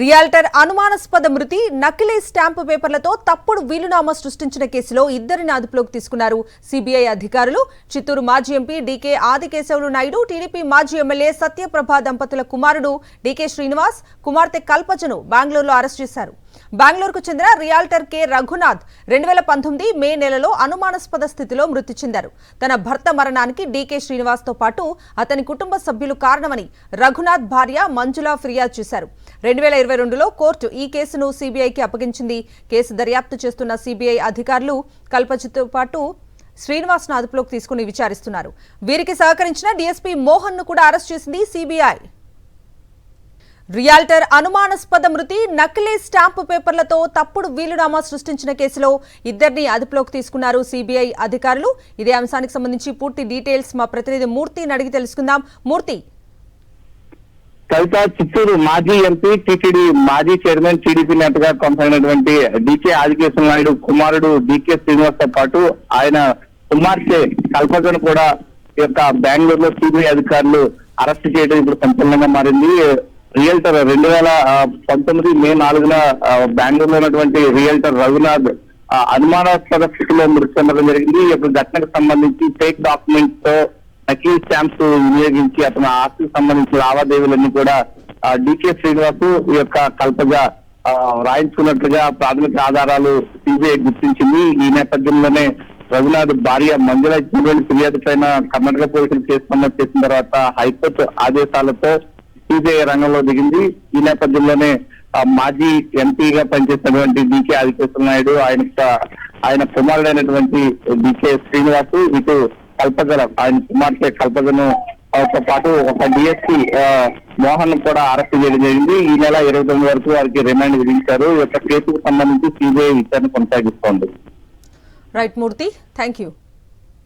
Realtor అనుమానాస్పద మృతి, నకిలీ స్టాంపు పేపర్లతో తప్పుడు వీలునామా సృష్టించిన కేసులో ఇద్దరిని అదుపులోకి తీసుకున్నారు సిబిఐ అధికారులు. చిత్తూరు మాజీ ఎంపీ డీకే ఆదికేశవులు నాయుడు, టీడీపీ మాజీ ఎమ్మెల్యే సత్యప్రభ దంపతుల కుమారుడు డీకే శ్రీనివాస్, కుమార్తె కల్పజను బెంగళూరులో అరెస్ట్ చేశారు. బెంగళూరుకు చెందిన రియాల్టర్ కె రఘునాథ్ 2019 మే నెలలో అనుమానాస్పద స్థితిలో మృతి చెందారు. తన భర్త మరణానికి డీకే శ్రీనివాస్ తో పాటు అతని కుటుంబ సభ్యులు కారణమని రఘునాథ్ భార్య మంజుల ఫిర్యాదు చేశారు. 2022లో కోర్టు ఈ కేసును సిబిఐకి అప్పగించింది. కేసు దర్యాప్తు చేస్తున్న సిబిఐ అధికారులు కల్పజతో పాటు శ్రీనివాస్ ను అదుపులోకి తీసుకుని విచారిస్తున్నారు. వీరికి సహకరించిన డీఎస్పీ మోహన్ ను కూడా అరెస్ట్ చేసింది సిబిఐ. రియాల్టర్ అనుమానాస్పద మృతి, నకిలీ స్టాంపు పేపర్లతో తప్పుడు వీలునామా సృష్టించిన కేసులో ఇద్దరిని అదుపులోకి తీసుకున్నారు సిబిఐ అధికారులు. ఇదే అంశానికి సంబంధించి పూర్తి డీటెయిల్స్ మా ప్రతినిధి మూర్తిని అడిగి తెలుసుకుందాం. మూర్తి, కవిత, చిత్తూరు మాజీ ఎంపీ, టీటీడీ మాజీ చైర్మన్, టీడీపీ నేతగా కొనసాగినటువంటి డీకే ఆదికేశవ నాయుడు కుమారుడు డీకే శ్రీనివాస్ తో పాటు ఆయన కుమార్తె కల్పజను కూడా బెంగళూరులో సిబిఐ అధికారులు అరెస్ట్ చేయడం ఇప్పుడు సంచలనంగా మారింది. రియల్టర్ 2019 మే 4న బెంగళూరులో ఉన్నటువంటి రియల్టర్ రఘునాథ్ అనుమానాస్పద స్థితిలో మృతి చెందడం జరిగింది. ఈ యొక్క ఘటనకు సంబంధించి ఫేక్ డాక్యుమెంట్స్ తో నకిలీ స్టాంప్స్ వినియోగించి అతని ఆస్తికి సంబంధించిన లావాదేవీలన్నీ కూడా డీకే శ్రీనివాస్ ఈ యొక్క కల్పజ రాయించుకున్నట్లుగా ప్రాథమిక ఆధారాలు సిబిఐ గుర్తించింది. ఈ నేపథ్యంలోనే రఘునాథ్ భార్య మంజుల ఫిర్యాదు పైన కర్ణాటక పోలీసులు కేసు నమోదు చేసిన తర్వాత హైకోర్టు ఆదేశాలతో సిబిఐ రంగంలో దిగింది. ఈ నేపథ్యంలోనే మాజీ ఎంపీగా పనిచేసినటువంటి డీకే ఆదికేశవ నాయుడు, ఆయన కుమారుడైనటువంటి డీకే శ్రీనివాస్, ఇటు కల్పజ ఆయన కుమార్తె కల్పజను తో పాటు ఒక డిఎస్పీ మోహన్ కూడా అరెస్ట్ చేయడం జరిగింది. ఈ నెల 29 వరకు వారికి రిమాండ్ విధించారు. ఈ యొక్క కేసుకు సంబంధించి సిబిఐ విచారణ కొనసాగిస్తోంది. Right Murthy, thank you.